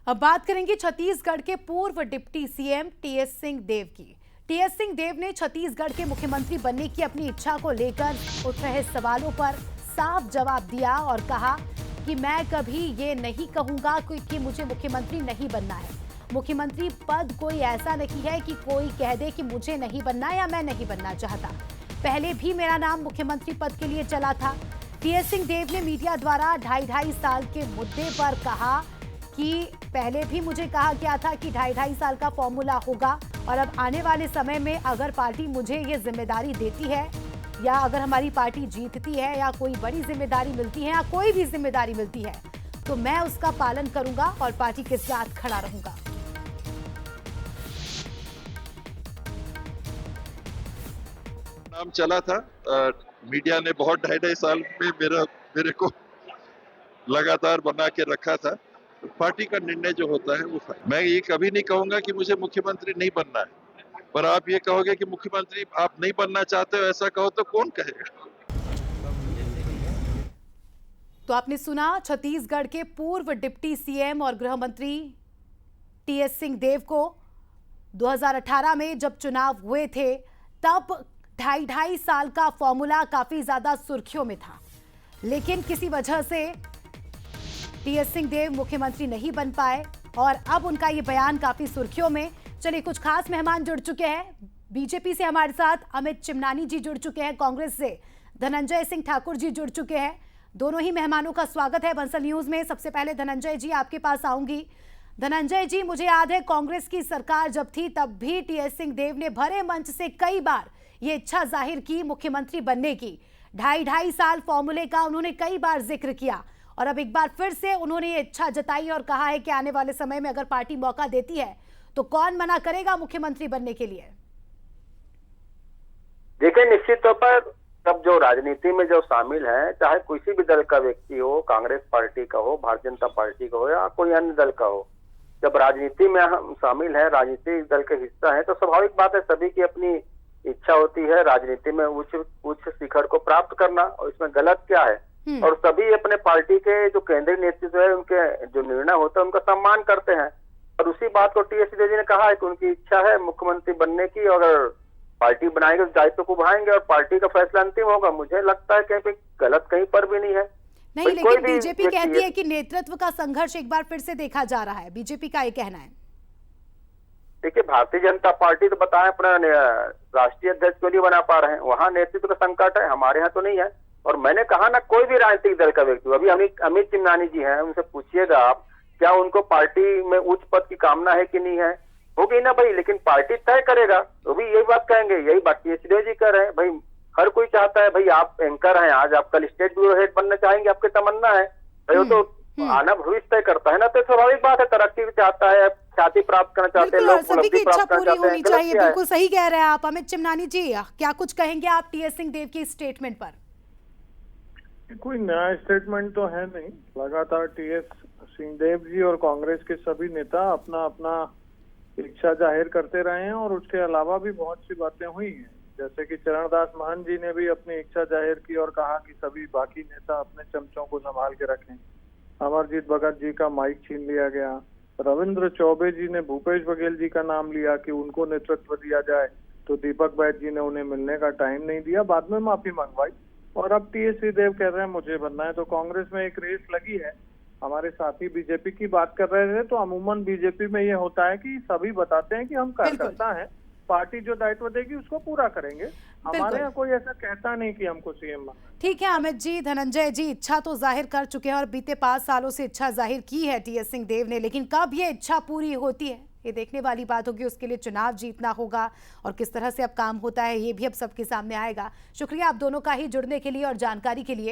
अब बात करेंगे छत्तीसगढ़ के पूर्व डिप्टी सीएम टीएस सिंह देव की। टीएस सिंह देव ने छत्तीसगढ़ के मुख्यमंत्री बनने की अपनी इच्छा को लेकर उठ रहे सवालों पर साफ जवाब दिया और कहा कि मैं कभी ये नहीं कहूंगा कि मुझे मुख्यमंत्री नहीं बनना है। मुख्यमंत्री पद कोई ऐसा नहीं है कि कोई कह दे कि मुझे नहीं बनना या मैं नहीं बनना चाहता। पहले भी मेरा नाम मुख्यमंत्री पद के लिए चला था। टीएस सिंह देव ने मीडिया द्वारा ढाई साल के मुद्दे पर कहा कि पहले भी मुझे कहा गया था कि ढाई साल का फॉर्मूला होगा और अब आने वाले समय में अगर पार्टी मुझे ये जिम्मेदारी देती है या अगर हमारी पार्टी जीतती है या कोई बड़ी जिम्मेदारी मिलती है या कोई भी जिम्मेदारी मिलती है तो मैं उसका पालन करूंगा और पार्टी के साथ खड़ा रहूंगा। नाम चला था मीडिया ने बहुत ढाई साल में मेरे को लगातार बना के रखा था। पार्टी का निर्णय जो होता है वो मैं ये कभी नहीं कहूंगा कि मुझे मुख्यमंत्री नहीं बनना है, पर आप ये कहोगे कि मुख्यमंत्री आप नहीं बनना चाहते हो, ऐसा कहो तो कौन कहेगा। तो आपने सुना छत्तीसगढ़ के पूर्व डिप्टी सीएम और गृह मंत्री टीएस सिंह देव को 2018 में जब चुनाव हुए थे तब ढाई साल का फॉर्मूला काफी ज्यादा सुर्खियों में था, लेकिन किसी वजह से टीएस सिंह देव मुख्यमंत्री नहीं बन पाए और अब उनका ये बयान काफी सुर्खियों में। चलिए कुछ खास मेहमान जुड़ चुके हैं। बीजेपी से हमारे साथ अमित चिमनानी जी जुड़ चुके हैं, कांग्रेस से धनंजय सिंह ठाकुर जी जुड़ चुके हैं। दोनों ही मेहमानों का स्वागत है बंसल न्यूज में। सबसे पहले धनंजय जी आपके पास आऊंगी। धनंजय जी, मुझे याद है कांग्रेस की सरकार जब थी तब भी टीएस सिंह देव ने भरे मंच से कई बार ये इच्छा जाहिर की मुख्यमंत्री बनने की। ढाई साल फॉर्मूले का उन्होंने कई बार जिक्र किया और अब एक बार फिर से उन्होंने ये इच्छा जताई और कहा है कि आने वाले समय में अगर पार्टी मौका देती है तो कौन मना करेगा मुख्यमंत्री बनने के लिए। देखिए, निश्चित तौर पर सब जो राजनीति में जो शामिल है, चाहे किसी भी दल का व्यक्ति हो, कांग्रेस पार्टी का हो, भारतीय जनता पार्टी का हो या कोई अन्य दल का हो, जब राजनीति में हम शामिल है, राजनीतिक दल के हिस्सा है, तो स्वाभाविक बात है सभी की अपनी इच्छा होती है राजनीति में उच्च शिखर को प्राप्त करना, और इसमें गलत क्या है। और सभी अपने पार्टी के जो केंद्रीय नेतृत्व है उनके जो निर्णय होता है उनका सम्मान करते हैं, और उसी बात को टीएस सिंह जी ने कहा है कि उनकी इच्छा है मुख्यमंत्री बनने की, और अगर पार्टी बनाएंगे तो दायित्व को बढ़ाएंगे और पार्टी का फैसला अंतिम होगा। मुझे लगता है कहीं गलत कहीं पर भी नहीं है। नहीं, लेकिन बीजेपी कहती है कि नेतृत्व का संघर्ष एक बार फिर से देखा जा रहा है, बीजेपी का ये कहना है। देखिए, भारतीय जनता पार्टी तो बताए अपना राष्ट्रीय अध्यक्ष क्यों नहीं बना पा रहे हैं, वहाँ नेतृत्व का संकट है, हमारे यहाँ तो नहीं है। और मैंने कहा ना, कोई भी राजनीतिक दल का व्यक्ति, अभी अमित चिमनानी जी हैं, उनसे पूछिएगा आप क्या उनको पार्टी में उच्च पद की कामना है कि नहीं है, होगी ना भाई, लेकिन पार्टी तय करेगा। तो भी यही बात कहेंगे, यही बात टीएस जी कर रहे हैं। भाई हर कोई चाहता है, भाई आप एंकर हैं, आज आप कल स्टेट ब्यूरो हेड बनना चाहेंगे, आपकी तमन्ना है भाई, वो तो आना भविष्य तय करता है ना। तो स्वाभाविक बात है, तरक्की चाहता है, ख्याति प्राप्त करना चाहते हैं लोग, सभी की इच्छा पूरी होनी चाहिए। हैं। बिल्कुल सही कह रहे हैं आप अमित चिमनानी जी। क्या कुछ कहेंगे आप टीएस सिंह देव की स्टेटमेंट पर? कोई नया स्टेटमेंट तो है नहीं। लगातार टीएस सिंहदेव जी और कांग्रेस के सभी नेता अपना अपना इच्छा जाहिर करते रहे हैं और उसके अलावा भी बहुत सी बातें हुई हैं, जैसे कि चरणदास महंत जी ने भी अपनी इच्छा जाहिर की और कहा कि सभी बाकी नेता अपने चमचों को संभाल के रखें। अमरजीत भगत जी का माइक छीन लिया गया। रविंद्र चौबे जी ने भूपेश बघेल जी का नाम लिया कि उनको नेतृत्व दिया जाए, तो दीपक बैद जी ने उन्हें मिलने का टाइम नहीं दिया, बाद में माफी मंगवाई। और अब टीएस सिंहदेव कह रहे हैं मुझे बनना है। तो कांग्रेस में एक रेस लगी है। हमारे साथी बीजेपी की बात कर रहे थे, तो अमूमन बीजेपी में ये होता है कि सभी बताते हैं कि हम कार्यकर्ता हैं, पार्टी जो दायित्व देगी उसको पूरा करेंगे। हमारे यहाँ कोई ऐसा कहता नहीं कि हमको सीएम बनना। ठीक है अमित जी, धनंजय जी, इच्छा तो जाहिर कर चुके हैं और बीते 5 सालों से इच्छा जाहिर की है टीएस सिंह देव ने, लेकिन कब ये इच्छा पूरी होती है ये देखने वाली बात होगी। उसके लिए चुनाव जीतना होगा और किस तरह से अब काम होता है ये भी अब सबके सामने आएगा। शुक्रिया आप दोनों का ही जुड़ने के लिए और जानकारी के लिए।